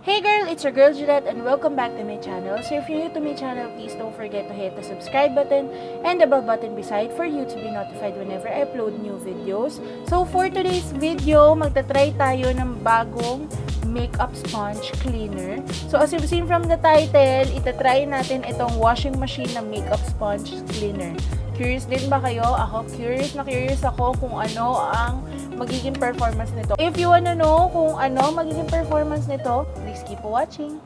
Hey girl, it's your girl Juliet and welcome back to my channel. So if you're new to my channel, please don't forget to hit the subscribe button and the bell button beside for you to be notified whenever I upload new videos. So for today's video, magta-try tayo ng bagong makeup sponge cleaner. So as you've seen from the title, itatry natin itong washing machine na makeup sponge cleaner. Curious din ba kayo? Ako, curious ako kung ano ang magiging performance nito. If you wanna know kung ano magiging performance nito, please keep watching.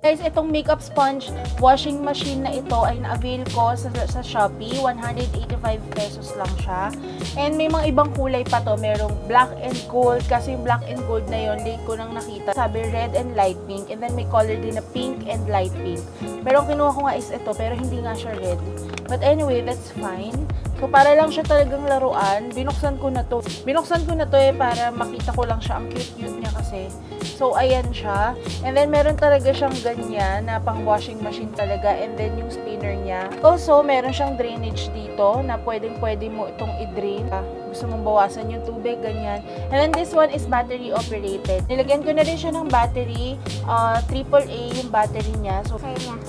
Guys, itong makeup sponge washing machine na ito ay na-avail ko sa Shopee. 185 pesos lang siya. And may mga ibang kulay pa to. Merong black and gold. Kasi yung black and gold na yon late ko nang nakita. Sabi red and light pink. And then may color din na pink and light pink. Pero ang kinuha ko nga is ito. Pero hindi nga siya red. But anyway, that's fine. So, para lang siya talagang laruan, binuksan ko na to. Binuksan ko na to para makita ko lang siya. Ang cute-cute niya kasi. So, ayan siya. And then, meron talaga siyang ganyan na pang washing machine talaga. And then, yung spinner niya. Also, meron siyang drainage dito na pwedeng-pwede mo itong i-drain. Gusto mong bawasan yung tubig, ganyan. And then, this one is battery operated. Nilagyan ko na rin siya ng battery. AAA yung battery niya. So, sir niya.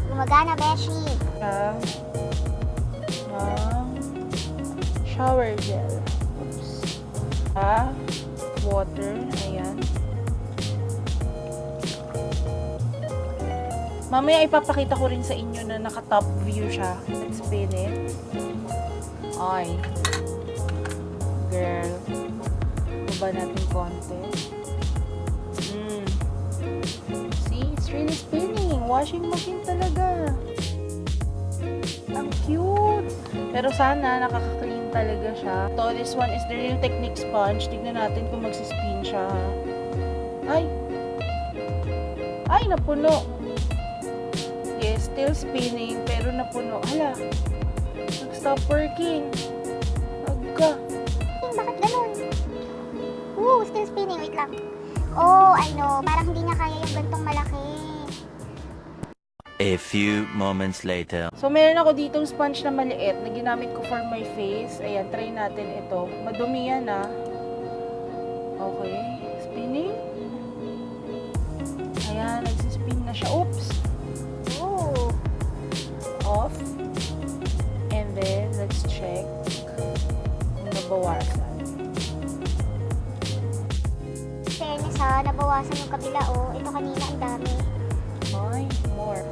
Gumagana, Beshi. Shower gel. Oops. Water. Ayan. Mamaya ipapakita ko rin sa inyo na naka-top view siya. Let's spin it. Ay. Girl. Baba natin konti. See? It's really spinning. Washing machine talaga. Ang cute! Pero sana nakaka-clean talaga siya. So, this one is the Real Technique sponge. Tignan natin kung magsispin siya. Ay! Ay, napuno! Yes, still spinning, pero napuno. Hala! Nag-stop working. Agka! Bakit ganun? Still spinning. Wait lang. Oh, I know. Parang hindi niya kaya yung gantong malaki. A few moments later. So, meron ako ditong sponge na maliit na ginamit ko for my face. Ayan, try natin ito. Madumi yan, ah. Okay. Spinning. Ayan, nagsispin na siya. Oops! Ooh. Off. And then, let's check kung nabawasan. Fairness ha, nabawasan yung kabila oh. Ito kanina ang dami. Ay, more.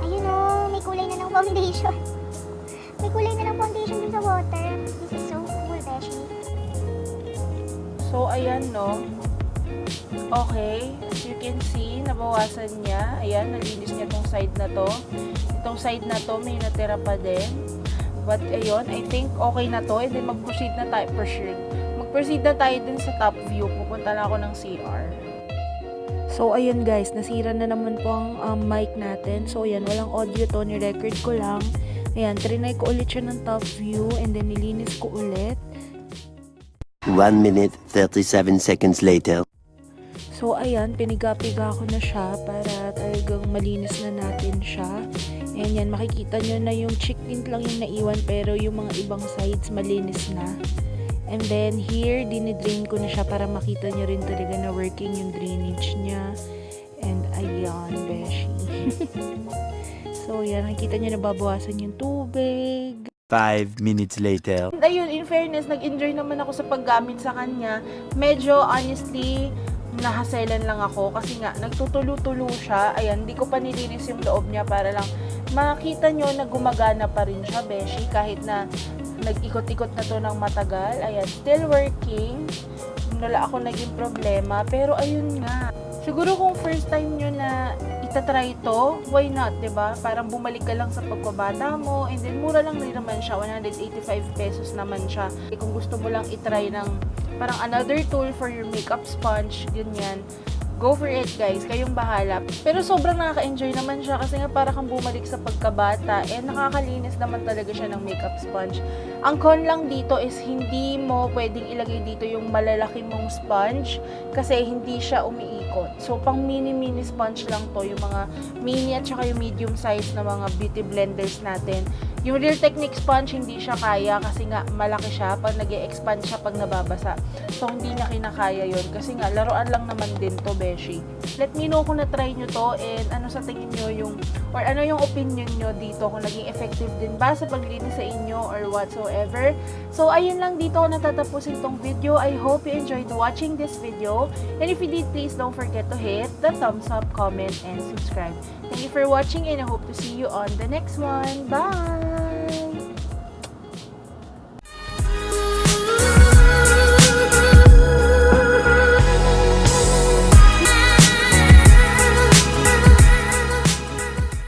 Ayun oh, may kulay na ng foundation. May kulay na ng foundation dun sa water. This is so cool, Beshi. So, ayan, no. Okay. As you can see, nabawasan niya. Ayan, nalinis niya tong side na to. Itong side na to, may natira pa din. But, ayun, I think okay na to. And then, mag-proceed na tayo for sure. Mag-proceed na tayo dun sa top view. Pupunta na ako ng CR. So, ayun guys, nasira na naman po ang mic natin. So, ayan, walang audio to. Ni-record ko lang. Ayan, trinay ko ulit siya ng top view. And then, nilinis ko ulit. 1 minute, 37 seconds later. So, ayan, piniga-piga ko na siya para talagang malinis na natin siya. And yan, makikita nyo na yung cheek tint lang yung naiwan pero yung mga ibang sides malinis na. And then, here, dinidrain ko na siya para makita nyo rin talaga na working yung drainage niya. And, ayan, beshi. So, yan, nakikita nyo na babawasan yung tubig. 5 minutes later. And ayun, in fairness, nag-enjoy naman ako sa paggamit sa kanya. Medyo, honestly, nahaselan lang ako kasi nga, nagtutulo-tulo siya. Ayan, hindi ko pa nilinis yung loob niya para lang makita nyo na gumagana pa rin siya, beshi. Kahit na nag-ikot-ikot na to ng matagal. Ayan, still working. Wala ako naging problema. Pero ayun nga. Siguro kung first time nyo na itatry ito, why not, diba? Parang bumalik ka lang sa pagkabata mo. And then, mura lang din naman siya. 185 pesos naman siya. Kung gusto mo lang itry ng parang another tool for your makeup sponge, ganyan. go for it guys, kayong bahala. Pero sobrang nakaka-enjoy naman siya kasi nga para kang bumalik sa pagkabata and nakakalinis naman talaga siya ng makeup sponge. Ang con lang dito is hindi mo pwedeng ilagay dito yung malalaki mong sponge kasi hindi siya umiikot. So pang mini sponge lang to, yung mga mini at saka yung medium size na mga beauty blenders natin. Yung Real Technique sponge, hindi siya kaya kasi nga malaki siya pag nag-e-expand siya pag nababasa. So, hindi niya kinakaya yon kasi nga, laruan lang naman din to, beshi. Let me know kung na-try nyo to and ano sa tingin nyo yung, or ano yung opinion nyo dito kung naging effective din ba sa paglinis sa inyo or whatsoever. So, ayun lang dito ako natatapusin tong video. I hope you enjoyed watching this video. And if you did, please don't forget to hit the thumbs up, comment, and subscribe. Thank you for watching and I hope to see you on the next one. Bye!